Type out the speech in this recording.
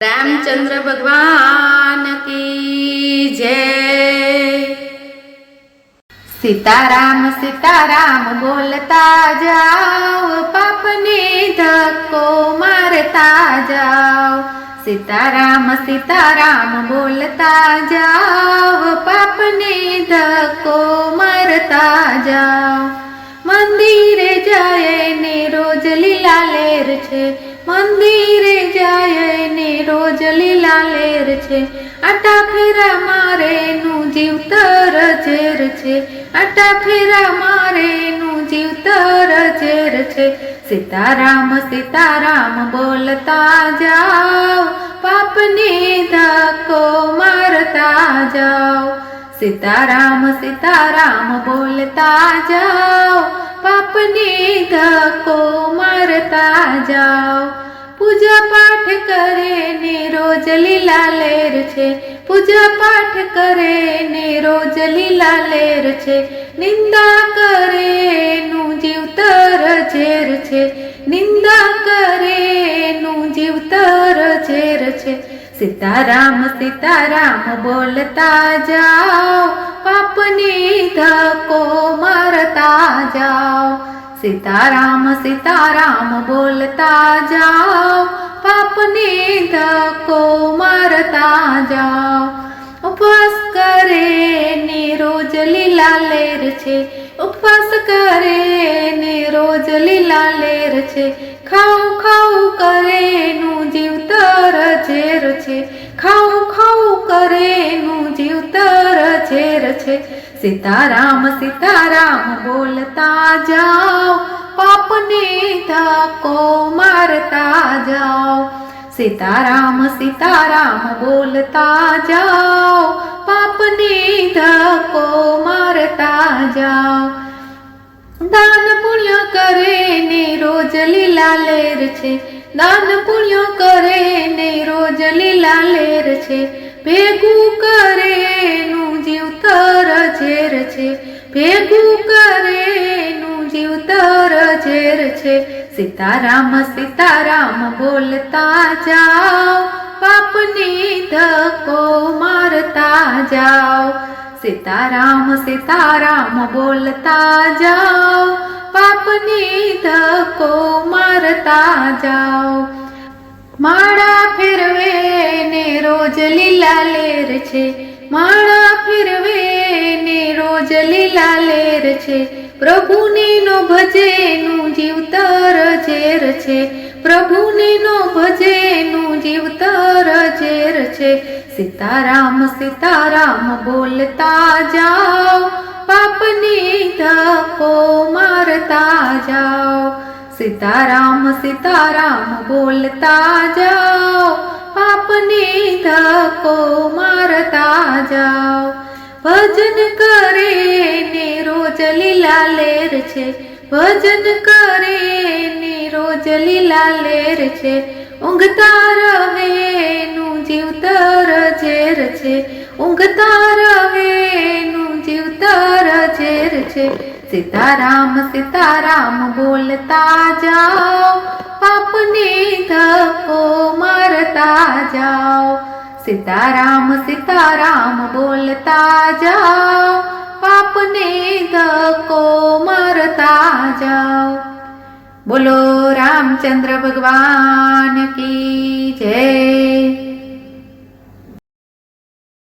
रामचंद्र भगवान की जय। सीताराम बोलता जाओ, पाप ने धक्को मारता जाओ। सीताराम बोलता जाओ, पाप ने धक्को मारता जाओ। मंदिरे जाए ने रोज लीला लेर छे, मंदिरे जाए ने रोज लीला लेर छे। आटा फेरा मारे नु जीवतर झेर छे, आटा फेरा मारे नु जीवतर झेर छे। सीताराम बोलता जाओ, पाप ने धक्को मारता जाओ। सीताराम बोलता जाओ, पाप ने धक्को मारता जाओ। पूजा पाठ करे ने रोज लीला लेर छे, पूजा पाठ करे ने रोज लीला लेर छे। निंदा करे नु जीवतर झेर छे, निंदा करे नु जीवतर झेर छे। सीताराम बोलता जाओ, पाप ने धक्को मारता जाओ। सीताराम बोलता जाओ, पाप ने धक्को मारता जाओ। उपवास करे ने रोज लीला लेर छे, उपवास करे ने रोज लीला लेर छे। खाऊ करे नु जीवतर झेर छे, खाऊ करे नु जीवतर झेर छे। सीताराम बोलता जाओ, पाप ने धक्को मारता जाओ। सीताराम बोलता जाओ, पाप ने धक्को मारता जाओ। दान पुण्य करे ने रोज लीला लेर छे, दान पुण्य करे ने रोज लीला लेर छे। भेगू करे नु जीवतर झेर छे, भेगू करे नु जीवतर झेर छे। सीताराम बोलता जाओ, पाप ने धक्को मारता जाओ। सीताराम बोलता जाओ, पाप ने धक्को मारता जाओ। माळा फेरवे ने रोज लीला लेर छे, माळा फेरवे ने रोज लीला लेर छे। प्रभु ने नो भजे नु जीवतर झेर छे, प्रभु ने नो भजे नु जीवतर झेर छे। सीताराम बोलता जाओ, पाप ने धक्को मारता जाओ। सीताराम बोलता जाओ, पाप ने धक्को मारता जाओ। भजन करे ने रोज लीला लेर छे, भजन करे ने रोज लीला लेर छे। ऊँघता रहे नु जीवतर झेर छे, ऊँघता रहे नु जीवतर झेर छे। सीताराम बोलता जाओ, पाप ने धक्को मारता जाओ। सीताराम बोलता जाओ, पाप ने धक्को मारता जाओ। बोलो रामचंद्र भगवान की जय।